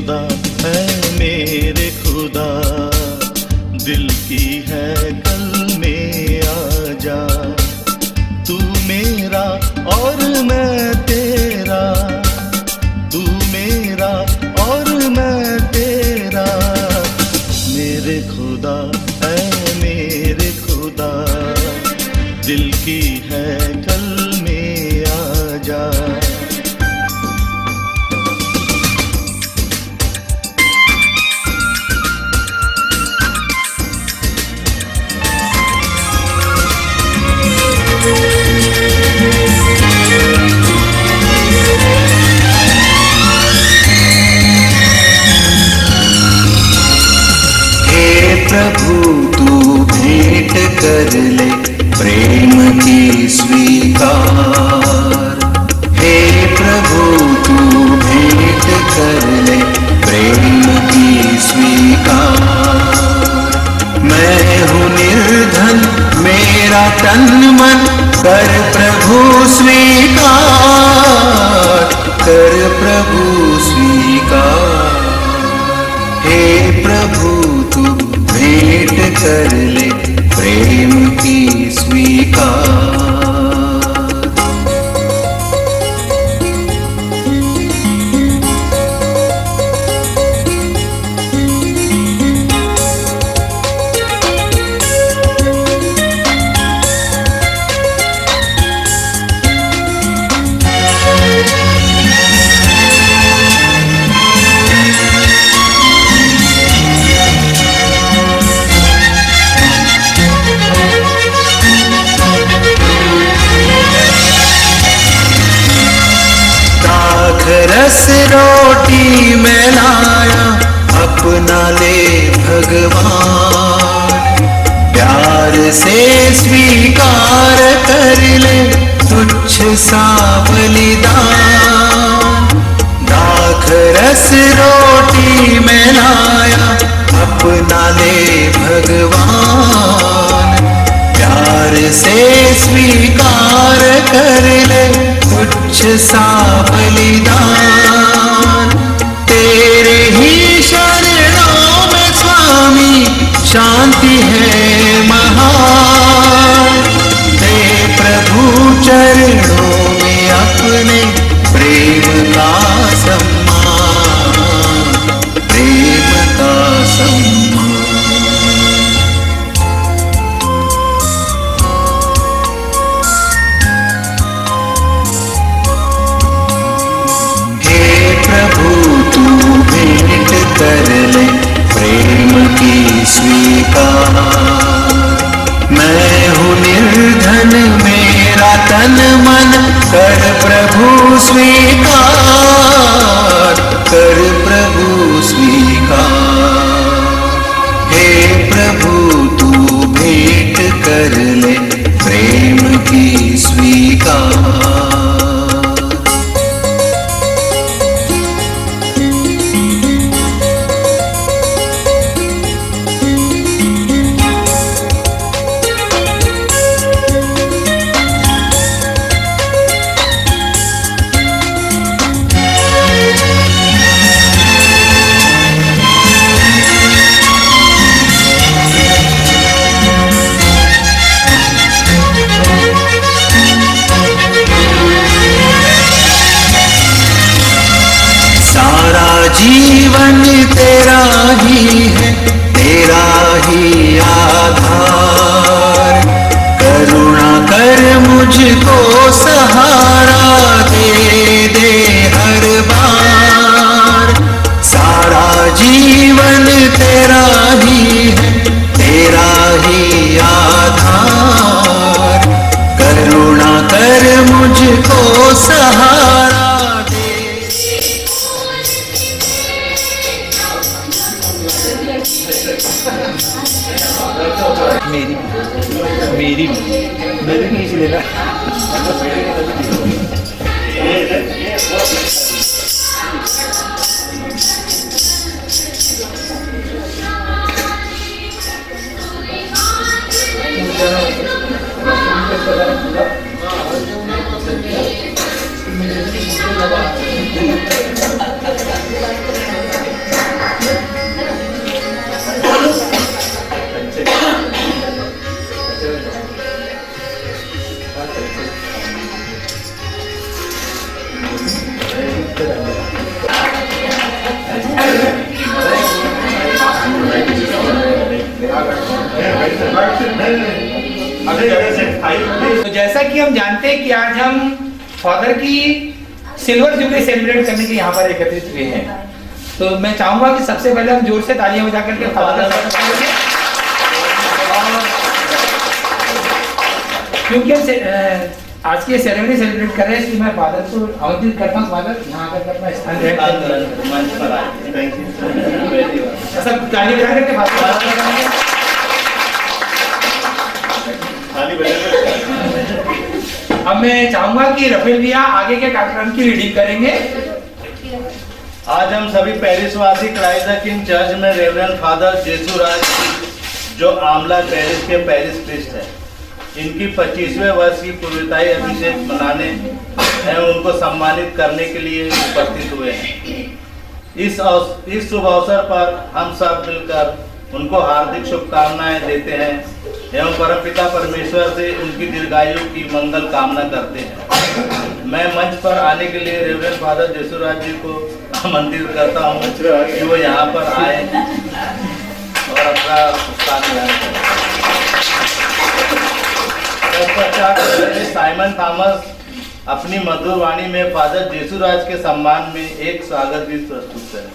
खुदा है मेरे खुदा, दिल की है कल में आजा। तू मेरा और मैं तेरा, तू मेरा और मैं तेरा। मेरे खुदा है मेरे खुदा, दिल की है कल में आजा। प्रभु तू भेंट कर ले प्रेम की स्वीकार। हे प्रभु तू भेंट कर ले प्रेम की स्वीकार। मैं हूँ निर्धन मेरा तन मन, कर प्रभु स्वीकार, कर प्रभु स्वीकार। हे प्रभु तू भेंट कर ले प्रेम की स्वीकार। रस रोटी मैं लाया अपना ले भगवान, प्यार से स्वीकार कर ले तुच्छ सा बलिदान। दाख रस रोटी मैं लाया अपना ले भगवान, प्यार से स्वीकार कर ले तुच्छ सा बलिदान। तेरे ही शरणों में स्वामी शांति है महान। हे प्रभु चरणों में अपने प्रेम का सम्मान, प्रेम का सम्मान। कर ले प्रेम की स्वीकार। मैं हूँ निर्धन मेरा तन मन, कर प्रभु स्वीकार, कर प्रभु स्वीकार। हे प्रभु तू भेंट कर ले प्रेम की स्वीकार। जीवन तेरा ही है, तेरा ही आधार। करुणा कर मुझको सहारा दे दे हर बार। सारा जीवन तेरा ही है, तेरा ही आधार। करुणा कर मुझको सहारा मेरी मेरी मेरी नहीं लेना। तो जैसा कि हम जानते हैं कि आज हम फादर की सिल्वर जुबली सेलिब्रेट करने के यहाँ पर एकत्रित हुए हैं, तो मैं चाहूंगा कि सबसे पहले हम जोर से तालियां बजा करके फादर का स्वागत करेंगे। क्योंकि हम आज की सेरेमनी सेलिब्रेट कर रहे हैं, इसलिए मैं फादर को आमंत्रित करता हूँ। फादर यहाँ आकर अपना स्थान सब ताली बजा करके फादर। अब मैं चाहूंगा कि रफेल भैया आगे के कार्यक्रम की रीडिंग करेंगे। आज हम सभी पेरिसवासी क्राइस्ट द किंग चर्च में रेवरेंड फादर जेसू राज, जो आमला पेरिस के पेरिस प्रीस्ट है, इनकी 25वें वर्ष की पूर्णताई अभिषेक मनाने एवं उनको सम्मानित करने के लिए उपस्थित हुए हैं। इस शुभ अवसर पर हम सब मिलकर उनको हार्दिक शुभकामनाएं देते हैं एवं परमपिता परमेश्वर से उनकी दीर्घायु की मंगल कामना करते हैं। मैं मंच पर आने के लिए रेवरेंड फादर जेसूराज जी को आमंत्रित करता हूँ कि वो यहाँ पर आए और अपना स्थान ग्रहण करें। तत्पश्चात साइमन थॉमस अपनी मधुर वाणी में फादर जेसूराज के सम्मान में एक स्वागत गीत प्रस्तुत करें।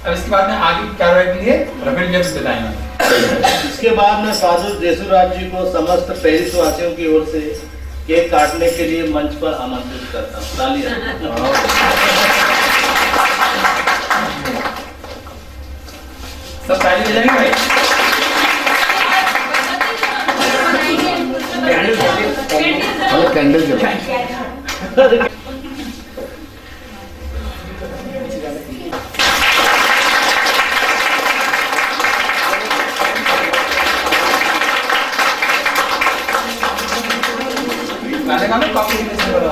अब इसके बाद में आगे की कार्रवाई के लिए रफेल भैया कुछ बताएंगे। इसके बाद में फादर जेसूराज जी को समस्त पेरिस वासियों की ओर से केक काटने के लिए मंच पर आमंत्रित करता हूँ। तालियां। सब ताली बजाएंगे भाई। कैंडल जलाएं। गाने गा लो, कॉम्पिटिशन करो।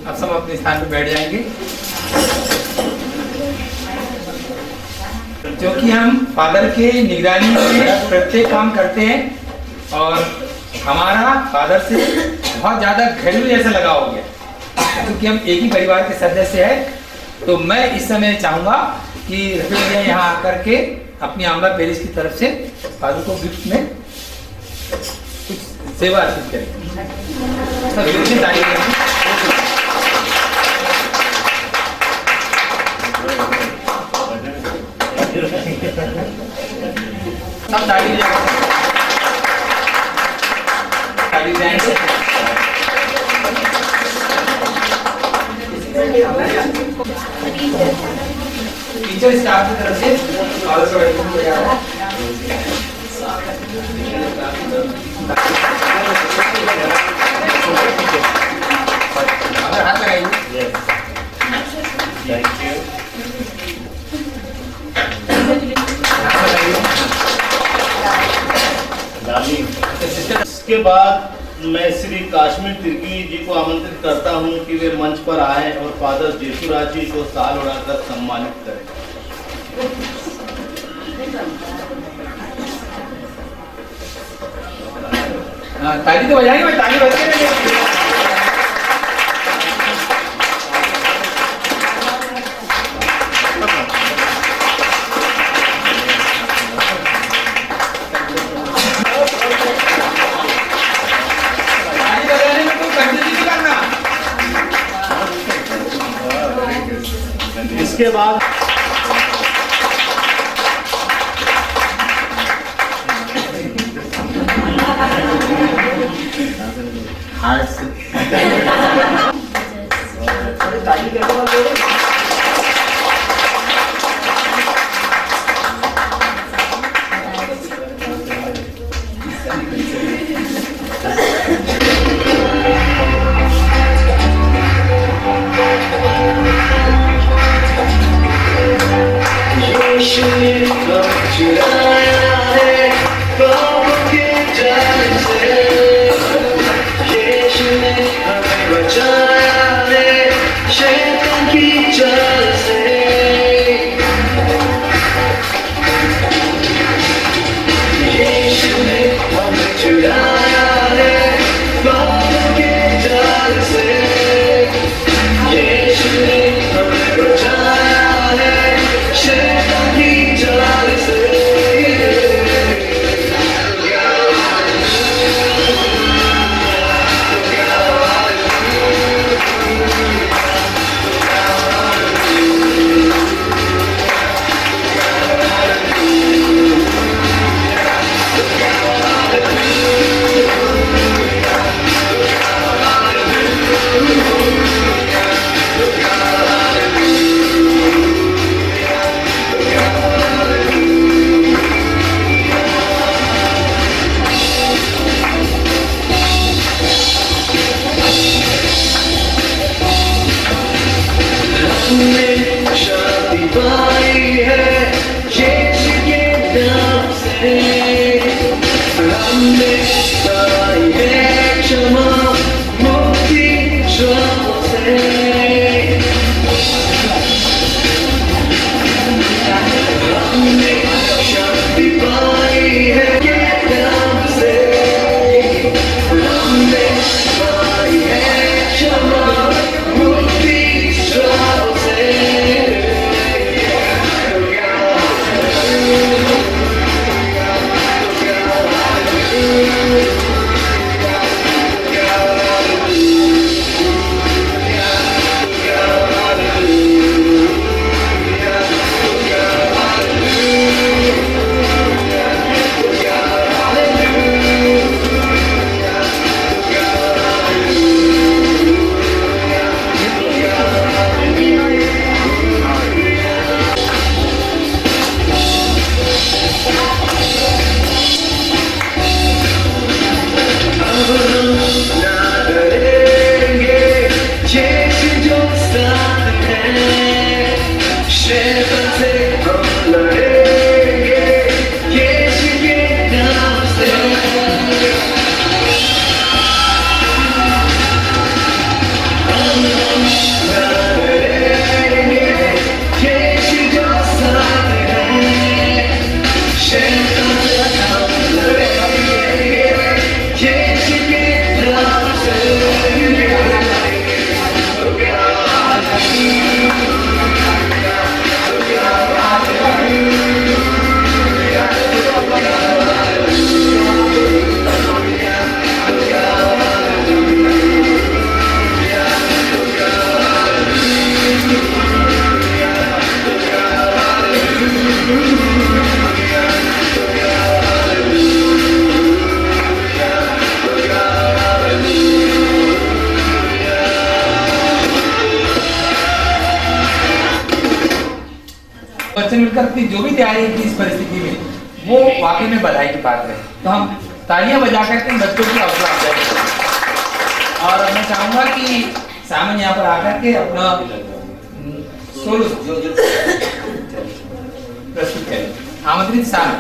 अब सब अपने स्थान पे बैठ जाएंगे। क्योंकि हम फादर के निगरानी में प्रत्येक काम करते हैं और हमारा फादर से बहुत ज़्यादा घरेलू जैसा लगाव हो गया, क्योंकि हम एक ही परिवार के सदस्य हैं। तो मैं इस समय चाहूँगा कि रफी भैया यहाँ आकर के अपनी आमला पेरिस की तरफ से फादर को गिफ्ट में कुछ सेवा अर्पित करें। सब जोर से ताली करें। सब ताली जाएंगे। टीचर स्टाफ की तरफ से और हाथ लगाइए। इसके बाद मैं श्री काश्मीर तिर्की जी को आमंत्रित करता हूं कि वे मंच पर आए और फादर जेसुराज जी को साल उड़ाकर सम्मानित करें। ताली तो बजाएंगे भाई, ताली बजाएंगे। इसके बाद Yes, हमने शादी पाई है यीशु के नाम से, हमने पाई है क्षमा मुक्ति श्राप से, हमने शादी पाई है के नाम से, हमने पाई है क्षमा मुक्ति श्राप से। बच्चे मिलकर अपनी जो भी तैयारी की इस परिस्थिति में, वो वाकई में बधाई की पात्र है। तो हम तालियां बजा करके इन बच्चों की हौसला अफजाई करें। और अब मैं चाहूंगा कि सामने यहाँ पर आकर के अपना सोलो प्रस्तुत करें। आमंत्रित सामने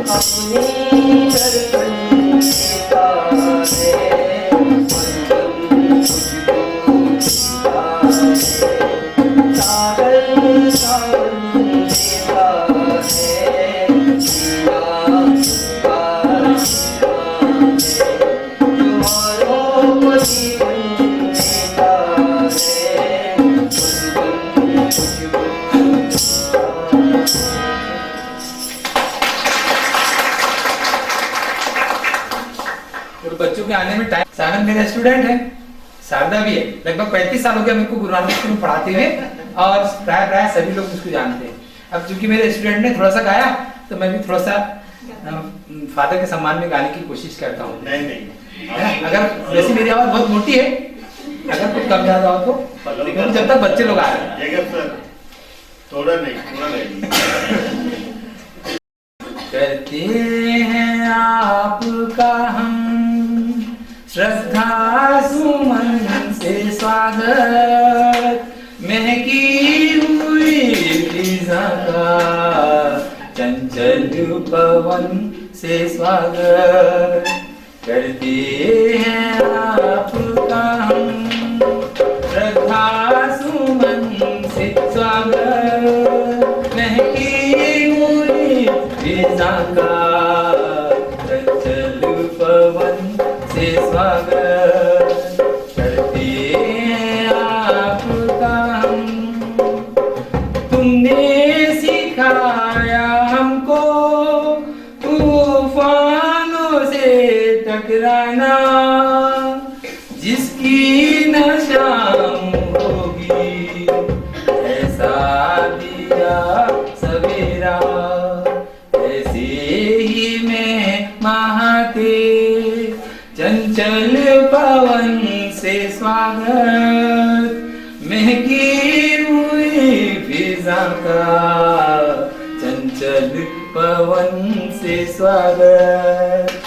अपने दर्पण देता है, मंगल तुझको देता है। सागर सावन देता है, जीवा का जीवा है। तुम्हारों को जीवन देता है, मंगल तुझको देता है। और बच्चों के आने में टाइम, सानंद मेरा स्टूडेंट है, शारदा भी है। लगभग 35 साल हो गया मेरे को गुरु नानक स्कूल में पढ़ाते हुए, और प्राय प्राय सभी लोग उसको जानते हैं। अब चूंकि मेरे स्टूडेंट ने थोड़ा सा गाया, तो मैं भी थोड़ा सा फादर के सम्मान में गाने की कोशिश करता हूँ। नहीं अगर वैसे मेरी आवाज बहुत मोटी है, अगर कुछ कम ज्यादा हो तो, लेकिन जब तक बच्चे लोग आ रहे हैं। सर थोड़ा नहीं करते हैं आपका हम श्रद्धा सुमन से स्वागत, महकी हुई फिजा का चंचल पवन से स्वागत। करते हैं आपका हम श्रद्धा सुमन से स्वागत, महकी हुई फिजा का चंचल पवन से स्वागत। करते हैं आपका हम, तुमने सिखाया हमको तूफानों से टकराना, जिसकी न शाम होगी ऐसा दिया सवेरा, ऐसे ही मैं महाते चंचल पवन से स्वागत, महकी हुई फिजा का चंचल पवन से स्वागत।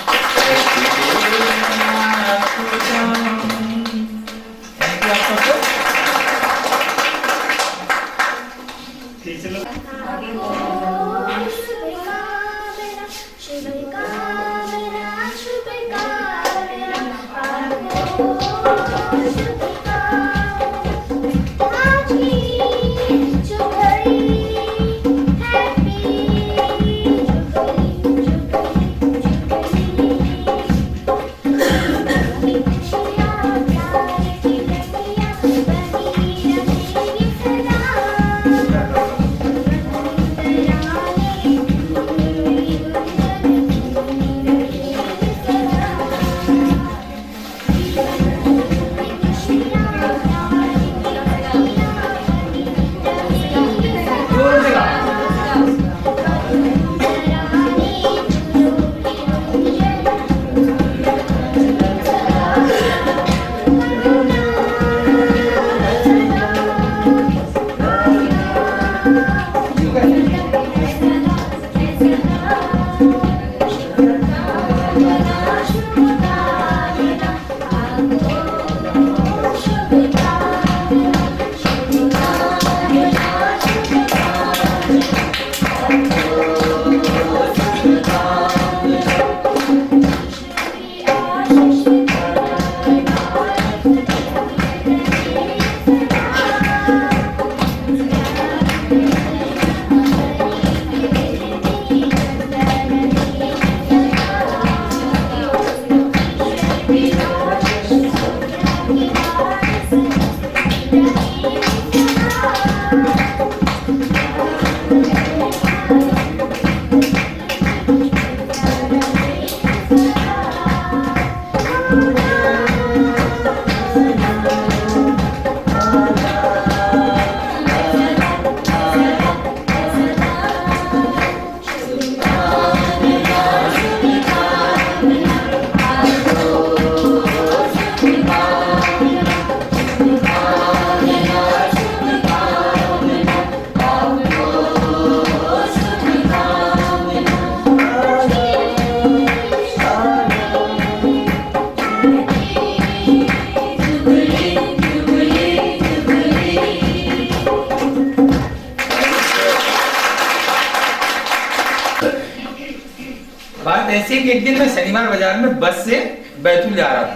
बात ऐसी है कि एक दिन मैं शनिवार बाजार में बस से बैतूल जा रहा था।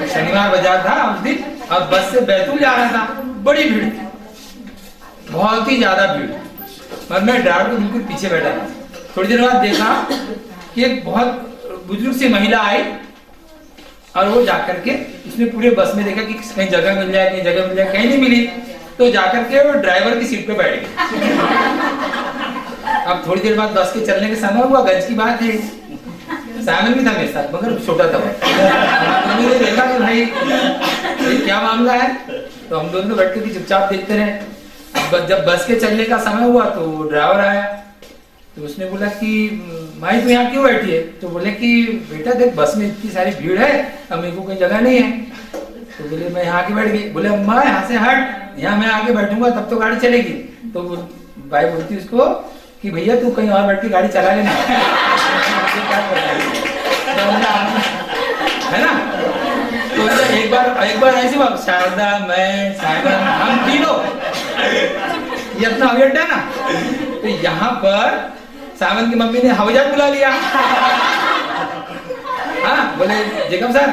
शनिवार बाजार था उस दिन, और बस से बैतूल जा रहा था। बड़ी भीड़ थी, बहुत ही ज्यादा भीड़, और मैं ड्राइवर के बिल्कुल पीछे बैठा था। थोड़ी देर बाद देखा कि एक बहुत बुजुर्ग सी महिला आई, और वो जाकर के उसने पूरे बस में देखा कि कहीं जगह मिल जाए, कहीं जगह मिल जाए, कहीं नहीं मिली, तो जाकर के वो ड्राइवर की सीट पे बैठ गई। अब थोड़ी देर बाद बस के चलने का समय हुआ, गंज की बात है, सामन भी था मेरे साथ, मगर छोटा था। मैंने देखा कि भाई ये क्या मामला है, तो हम दोनों बैठ के चुपचाप देखते रहे। अब जब बस के चलने का समय हुआ तो ड्राइवर आया, तो उसने बोला कि माई तू यहाँ क्यों बैठी है? तो बोले कि बेटा देख बस में इतनी सारी भीड़ है, अब मेरे को कोई जगह नहीं है। तो बोले मैं यहाँ आके बैठ गई। बोले अम्मा यहाँ से हट, यहाँ मैं आके बैठूंगा तब तो गाड़ी चलेगी। तो भाई बोलती उसको कि भैया तू कहीं और बैठ के गाड़ी चला लेना। है ना? तो एक बार ऐसी बात, शारदा, मैं, साइमन, हम तीनों, ये अपना हवाई अड्डा ना, तो यहाँ पर सावन की मम्मी ने हवाई जहाज बुला लिया। हाँ, बोले जेकब सर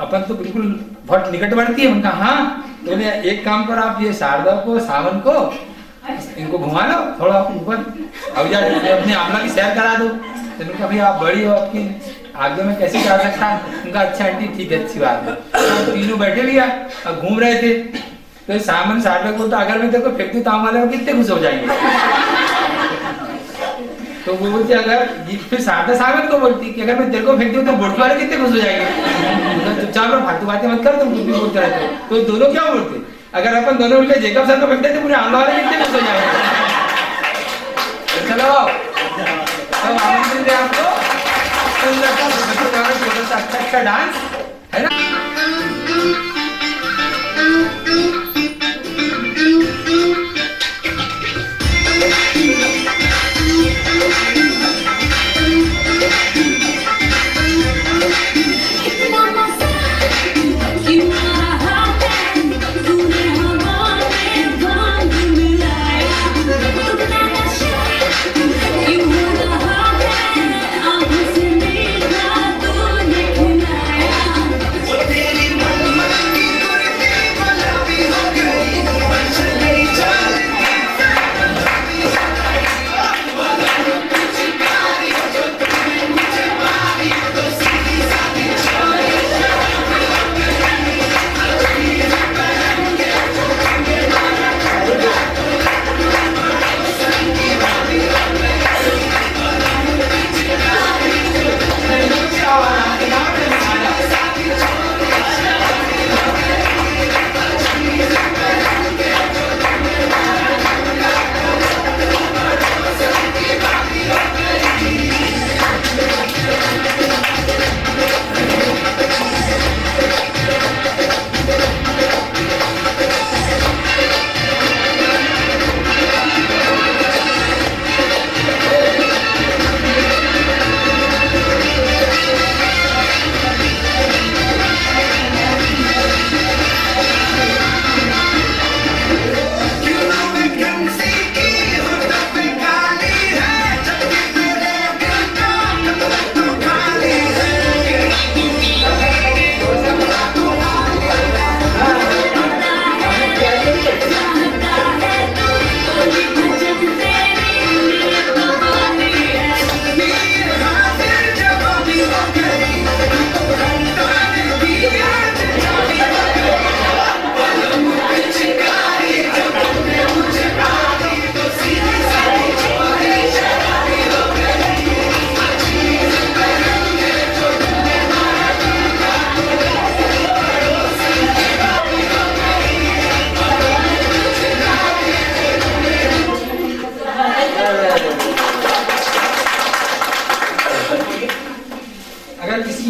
अपन तो बिल्कुल बहुत निकटवर्ती है। उनका हाँ, तो बोले एक काम करो आप ये शारदा को, सावन को, इनको घुमा लो थोड़ा ऊपर, हवाई जहाज अपने आमला की सैर करा दो। तो उनका भाई आप बड़ी हो, आपकी आगे में कैसे जा सकता? उनका अच्छा आंटी ठीक है, अच्छी बात है। तो तीनों बैठे भी और घूम रहे थे। तो सामन शारदा को तो अगर मैं तेरे को फेंक दूं तो हमारे कितने खुश हो जाएंगे। तो वो बोलती अगर, फिर शारदा सामन को बोलती कि अगर मैं तेरे को फेंक दूं तो बोट वाले कितने खुश हो जाएंगे। चुपचाप रहो, फालतू बातें मत करो, तुम कुछ भी बोलते रहते हो। तो दोनों क्या बोलते, अगर अपन दोनों मिलकर जेकब सर को फेंकते तो पूरे आमला वाले कितने खुश हो जाएंगे। चलो अब आमंत्रित है आपको सुंदर सा अच्छा डांस, है ना?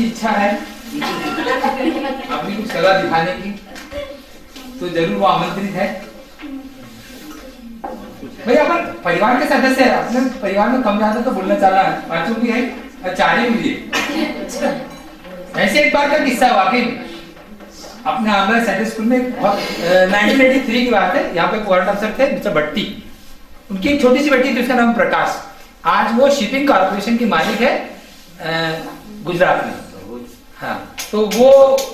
इच्छा है अपनी कुछ कला दिखाने की तो जरूर वो आमंत्रित है। भाई अपन परिवार के सदस्य है, अपने परिवार में कम ज्यादा तो बोलना चाह रहा है, बच्चों भी है, चारे भी है। ऐसे एक बार का किस्सा वाकई अपने आमला सेंट्रल स्कूल में 1983 की बात है। यहाँ पे क्वार्टर अफसर थे मिस्टर भट्टी, उनकी एक छोटी सी बेटी थी, उसका नाम प्रकाश। आज वो शिपिंग कॉर्पोरेशन की मालिक है गुजरात में। हाँ, तो वो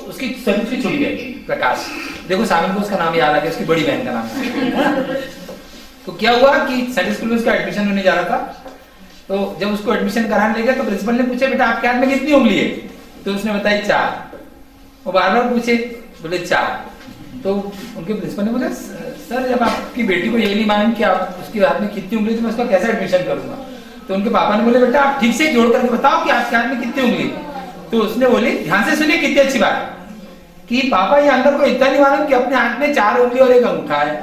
उसकी सर्विस छूट गई, प्रकाश, देखो सामने को उसका नाम याद आ गया, उसकी बड़ी बहन का नाम है। तो क्या हुआ कि संडे स्कूल में उसका एडमिशन होने जा रहा था, तो जब उसको एडमिशन कराने ले गया तो प्रिंसिपल ने पूछा बेटा आपके हाथ में कितनी उंगली है? तो उसने बताई 4। वो बार बार पूछे, बोले 4। तो उनके प्रिंसिपल ने बोला सर जब आपकी बेटी को ये नहीं मालूम कि आप उसके हाथ में कितनी उंगली, तो मैं उसका कैसे एडमिशन करूंगा? तो उनके पापा ने बोले बेटा आप ठीक से जोड़ करके बताओ कि आपके हाथ में कितनी उंगली। तो उसने बोली, ध्यान से सुनिए कितनी अच्छी बात, कि पापा ये अंदर को इतना नहीं मालूम कि अपने हाथ में 4 उंगली और 1 अंगूठा है।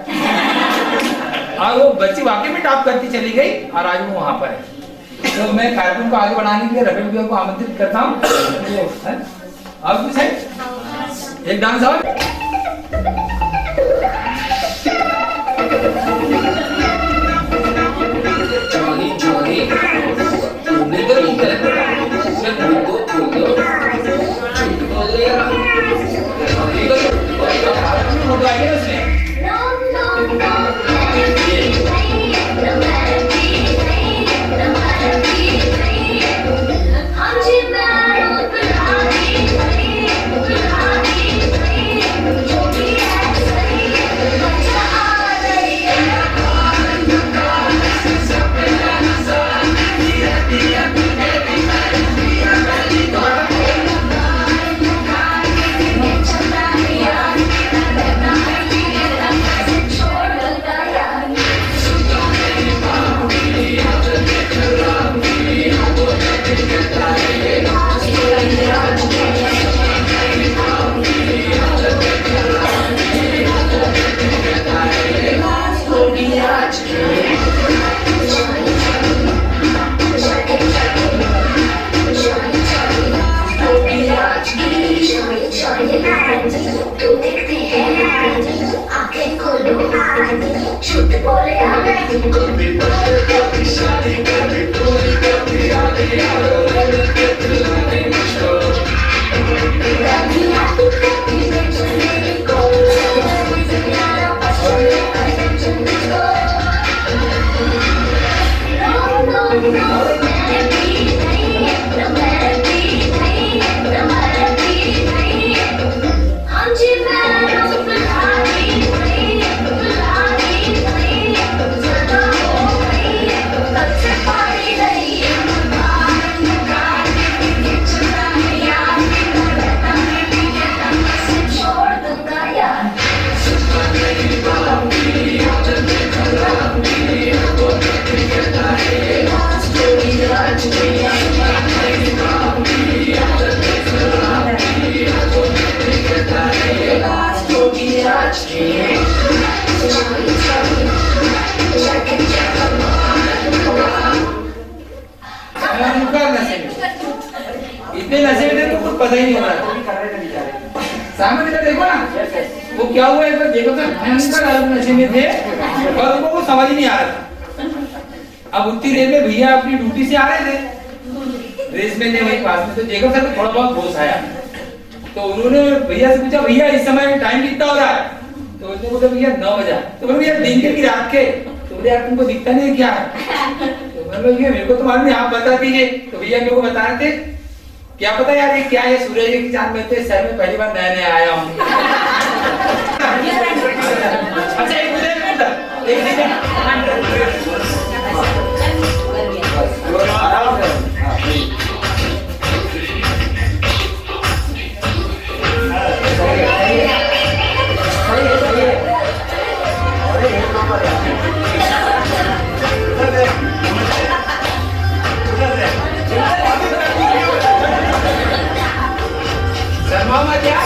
और वो बच्ची वाकई में टॉप करती चली गई और आज वो वहां पर है। तो मैं कार्यक्रम को आगे बढ़ाने के लिए रफीक भैया को आमंत्रित करता हूँ। और कुछ है, एक डांस और। इतने नशे में थे तो कुछ पता ही नहीं हो रहा। सामने देखो ना वो क्या हुआ, एक बार देखो तो भयंकर अलग नशे में थे और उनको वो समझ ही नहीं आ रहा था। अब उतनी देर में भैया अपनी ड्यूटी से आ रहे थे, रेस में थे वहीं पास में, तो जेकब सर को थोड़ा बहुत होश आया। तो उन्होंने भैया से पूछा भैया इस समय टाइम कितना हो रहा है? तो उसने बोला भैया 9 बजा। तो बोले भैया दिन के कि रात के? तो बोले यार तुमको दिखता नहीं क्या है? तो बोले भैया मेरे को तो मालूम नहीं, आप बता दीजिए। तो भैया मेरे को बता रहे थे क्या पता यार ये क्या है, सूरज की चांद में थे, शहर में पहली बार नया नया आया हूँ। अच्छा एक शर्मा क्या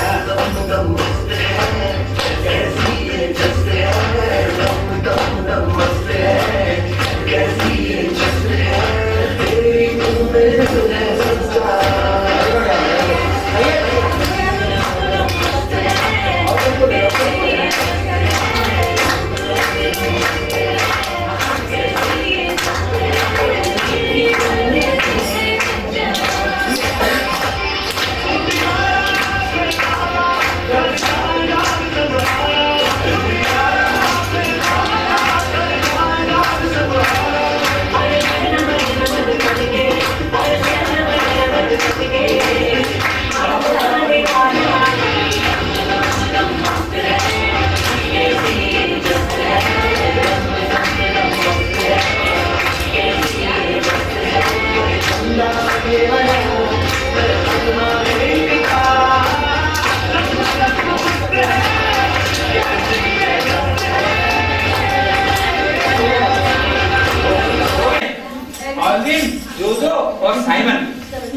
ऑल्विन, जोजो और साइमन।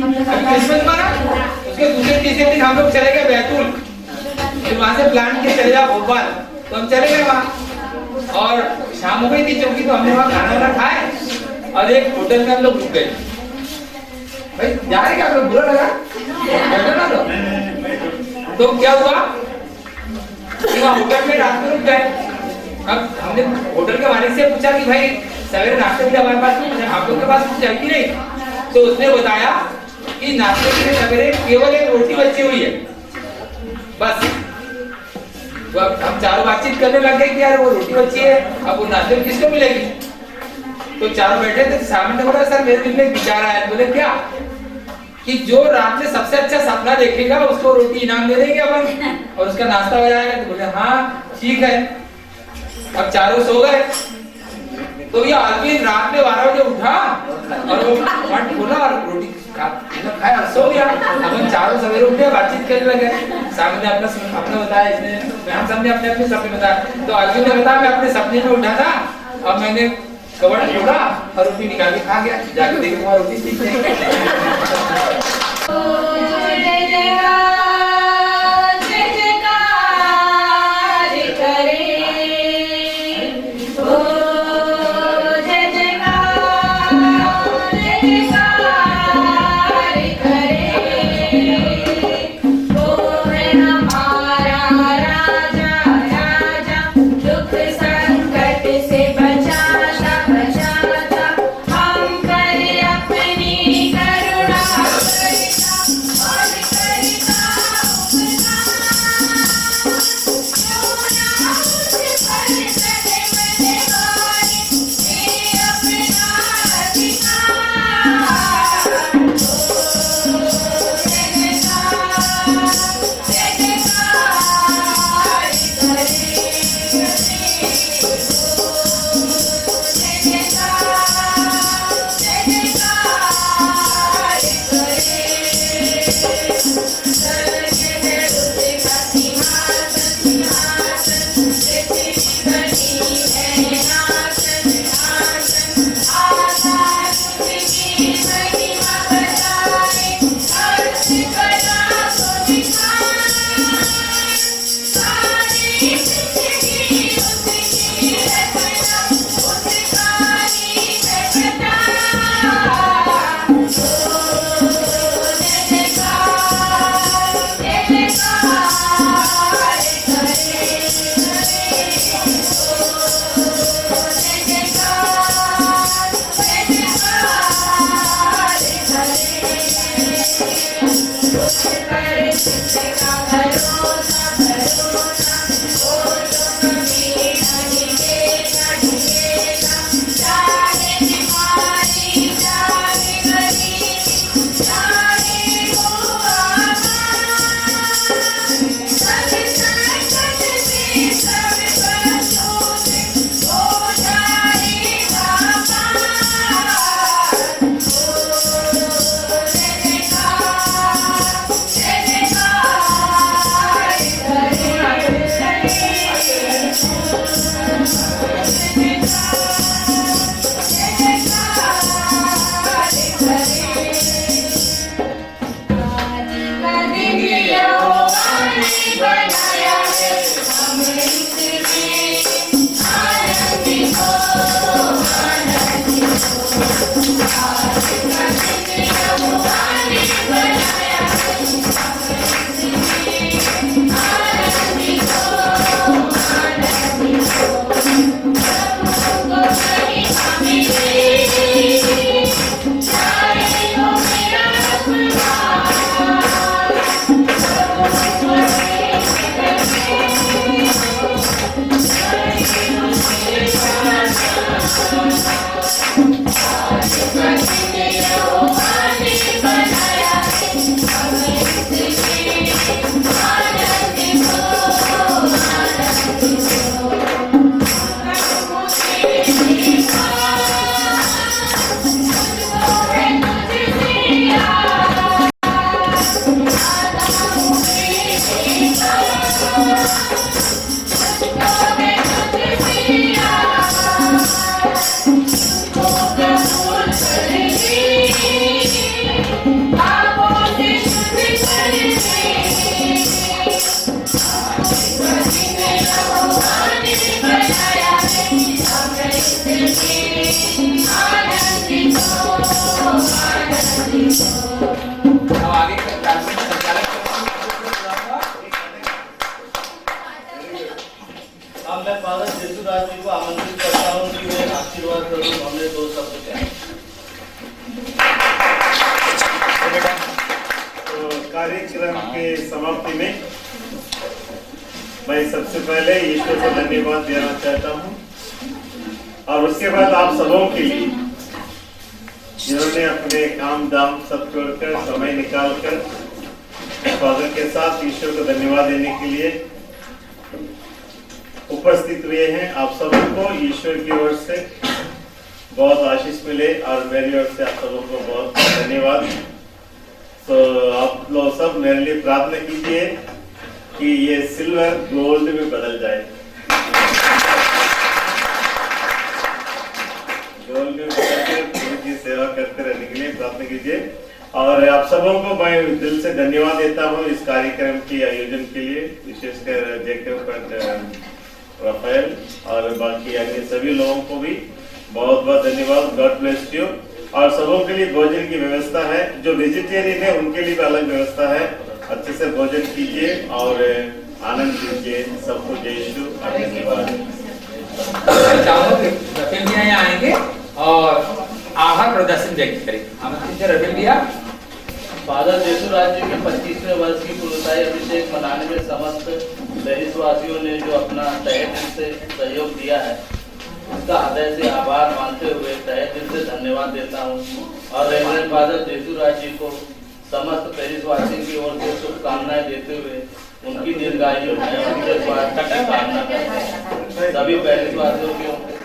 अभी क्रिसमस माना, उसके दूसरे तीसरे दिन हम लोग चले गए बैतूल, फिर वहां से प्लान किया चले जाओ भोपाल, तो हम चले गए वहां और शाम हो गई थी चौकी, तो हमने वहां खाना वाना खाए और एक होटल में हम लोग रुक गए। भाई जा रहे क्या आप लोग, बुरा लगा ना तो क्या हुआ कि वहां होटल में रात में रुक गए। अब हमने होटल के मालिक से पूछा कि भाई सवेरे नाश्ते के लिए हमारे पास, आप लोग के पास कुछ है कि नहीं, तो उसने बताया कि नाश्ते के लिए सवेरे केवल एक रोटी बची हुई है बस। तो अब हम चारों बातचीत करने लग गए कि यार वो रोटी बची है, अब वो नाश्ते में किसको मिलेगी। तो चारों बैठे थे, सामने बोला सर मेरे दिल में एक विचार आया। बोले क्या, कि जो रात में सबसे अच्छा सपना देखेगा उसको रोटी इनाम दे देंगे अपन और उसका नाश्ता हो जाएगा। तो बोले हाँ ठीक है। अब चारों सो गए, तो ये आदमी रात में 12 बजे उठा और वो पट खोला और रोटी खाया और सो गया। अब हम चारों सवेरे उठे, बातचीत करने लगे, सामने अपना बताया, इसने हम सबने अपने अपने सपने बताया। तो आदमी ने बताया मैं अपने सपने में उठा था और मैंने कवर खोला और रोटी निकाल के खा गया, जाके देखो वहां रोटी ठीक है। अब आगे का कार्यक्रम संचालन अब मैं फादर जेसुराज जी को आमंत्रित करता हूँ कि वे आशीर्वाद स्वरूप हमने 2 शब्द कहें। तो कार्यक्रम के समाप्ति में मैं सबसे पहले ईश्वर को धन्यवाद देना चाहता हूँ और उसके बाद आप सबों के लिए जिन्होंने अपने काम दाम सब छोड़कर समय निकालकर फादर के साथ ईश्वर को धन्यवाद देने के लिए उपस्थित हुए हैं। आप सबको ईश्वर की ओर से बहुत आशीष मिले और मेरी ओर से आप सबों को बहुत धन्यवाद। तो आप लोग सब मेरे लिए प्रार्थना कीजिए कि ये सिल्वर गोल्ड में बदल जाए, गोल्ड में बदलकर प्रभु की सेवा करते रहने के लिए प्रार्थना कीजिए। और आप सबों को मैं दिल से धन्यवाद देता हूँ इस कार्यक्रम के आयोजन के लिए, विशेषकर जेकब राफेल और बाकी अन्य सभी लोगों को भी बहुत बहुत धन्यवाद। God bless you. और सबों के लिए भोजन की व्यवस्था है, जो वेजिटेरियन है उनके लिए भी अलग व्यवस्था है। अच्छे से भोजन कीजिए और आनंद लीजिए। सबको जय यीशु। धन्यवाद। रफेल भैया यहाँ आएंगे और आभार प्रदर्शन व्यक्त करेंगे। आमंत्रित है रफेल भैया। फादर जेसुराज जी के 25वें वर्ष की पुरुषाई अभिषेक मनाने में समस्त देशवासियों ने जो अपना तहे दिल से सहयोग दिया है, उसका हृदय से आभार मानते हुए तहे दिल से धन्यवाद देता हूँ। और रेवरेंड फादर जेसुराज जी को समस्त पेरिसवासियों की ओर से शुभकामनाएं देते हुए उनकी दीर्घायु की कामना करते हैं। सभी पेरिसवासियों की ओर से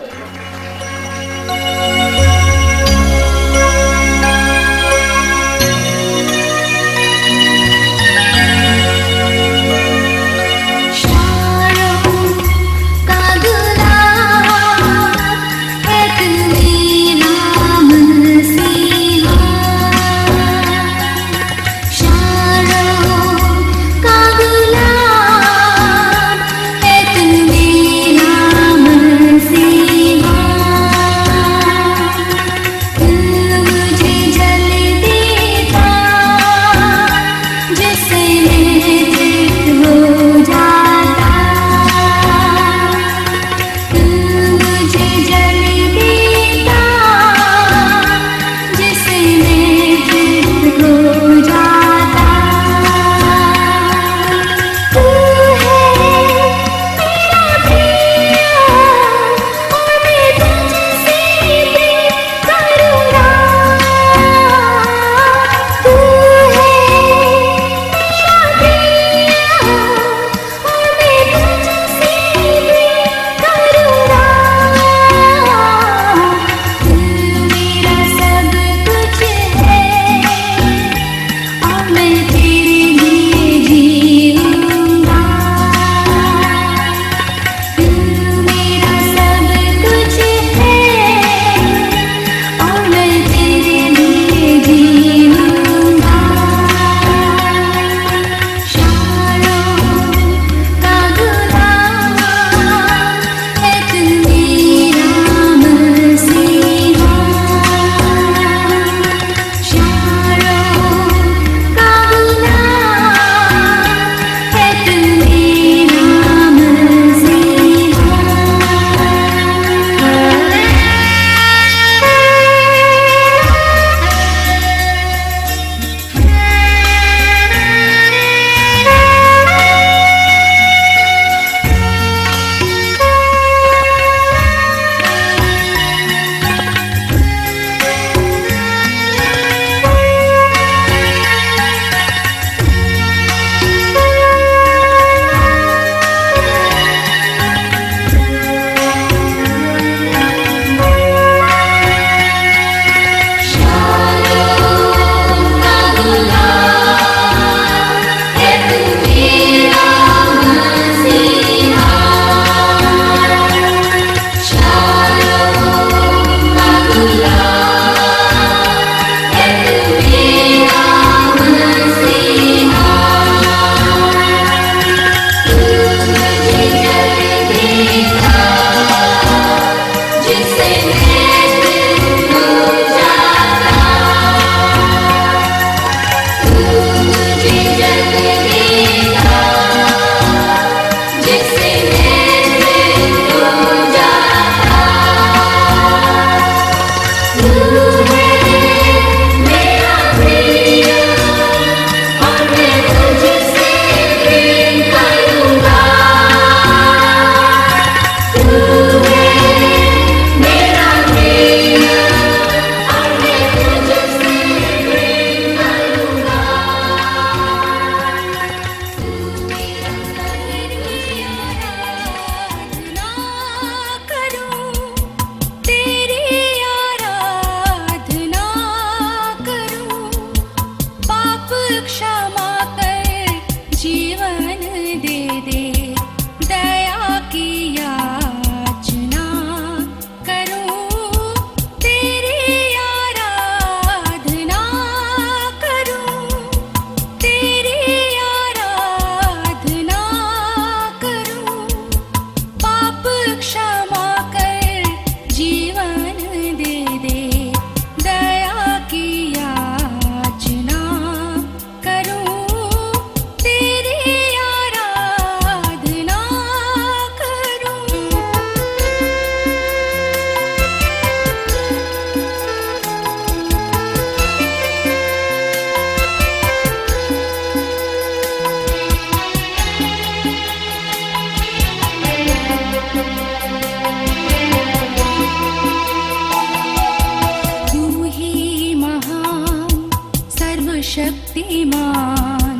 सर्वशक्तिमान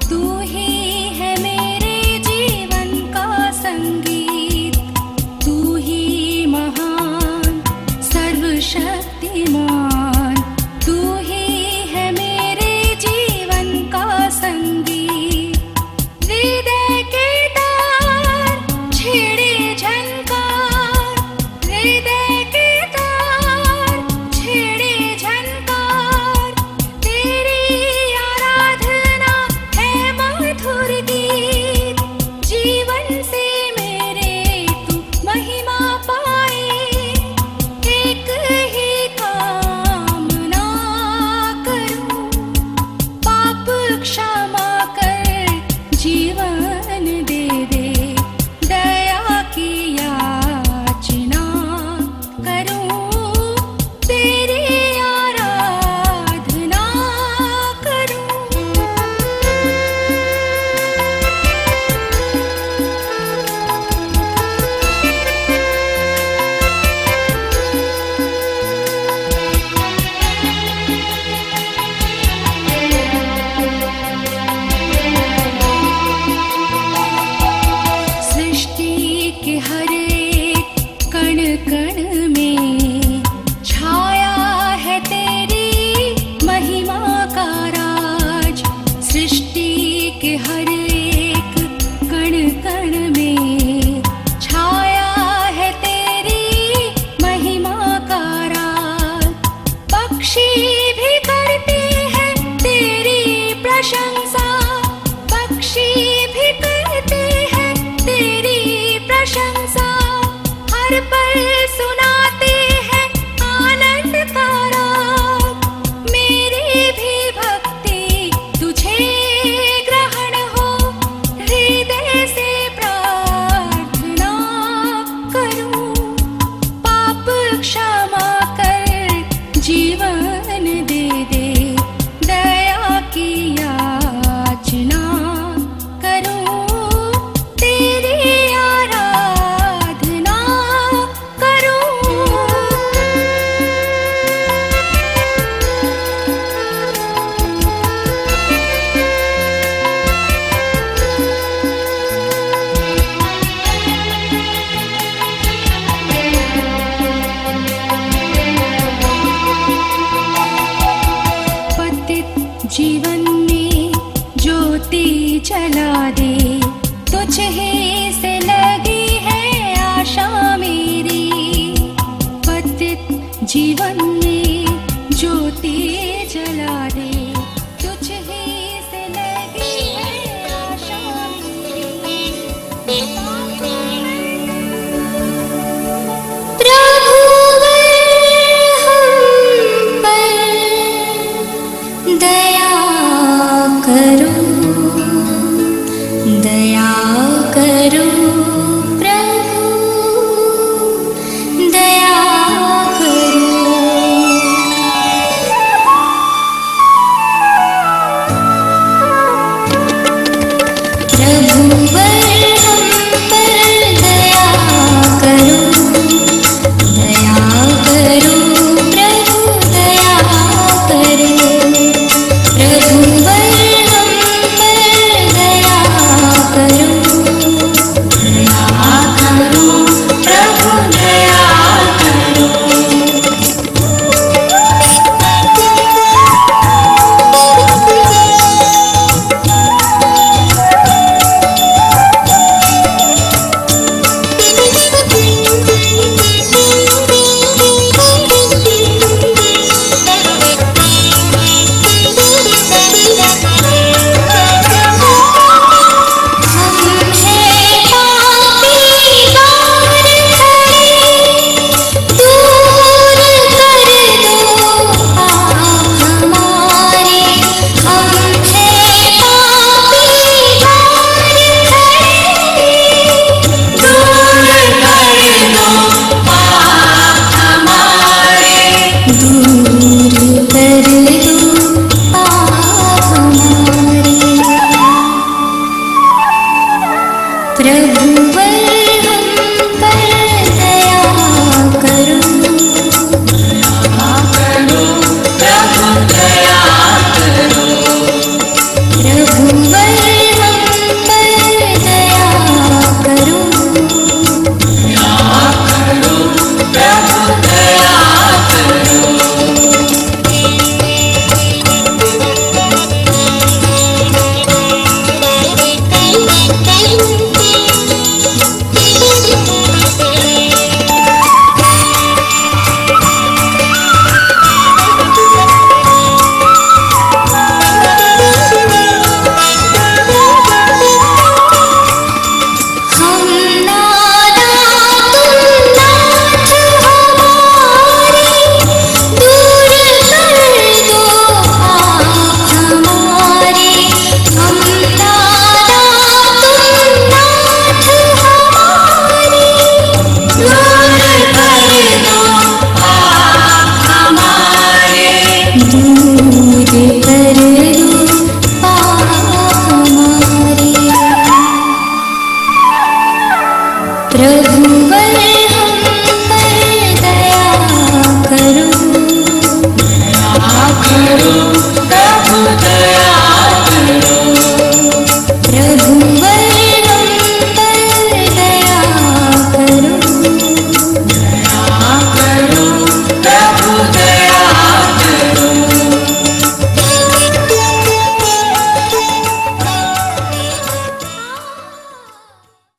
तू ही है मेरे जीवन का संगीत, तू ही महान सर्वशक्तिमान तू ही है मेरे जीवन का संगीत। हृदय के तार छेड़े झनकार, हृदय के तार छेड़े झनकार, तेरी आराधना है मधुर गीत। जीवन से मेरे तू महिमा पाए, एक ही कामना करूं, पाप क्षमा कर जीवन दे दे, दया की याचना करूं, तेरी आराधना करूं। सृष्टि के हर एक कण कण में छाया है तेरी महिमा का राज। सृष्टि के हर एक कण कण में छाया है तेरी महिमा का राज। पक्षी भी करते हैं तेरी प्रशंसा, पक्षी भी करते हैं तेरी प्रशंसा, हर पल सुनाते हैं आनंद का राग। मेरी भी भक्ति तुझे ग्रहण हो, हृदय से प्रार्थना करूं, पाप क्षमा कर जीवन दे दे, दया की याचना करूं, तेरी आराधना करूं। पतित जीवन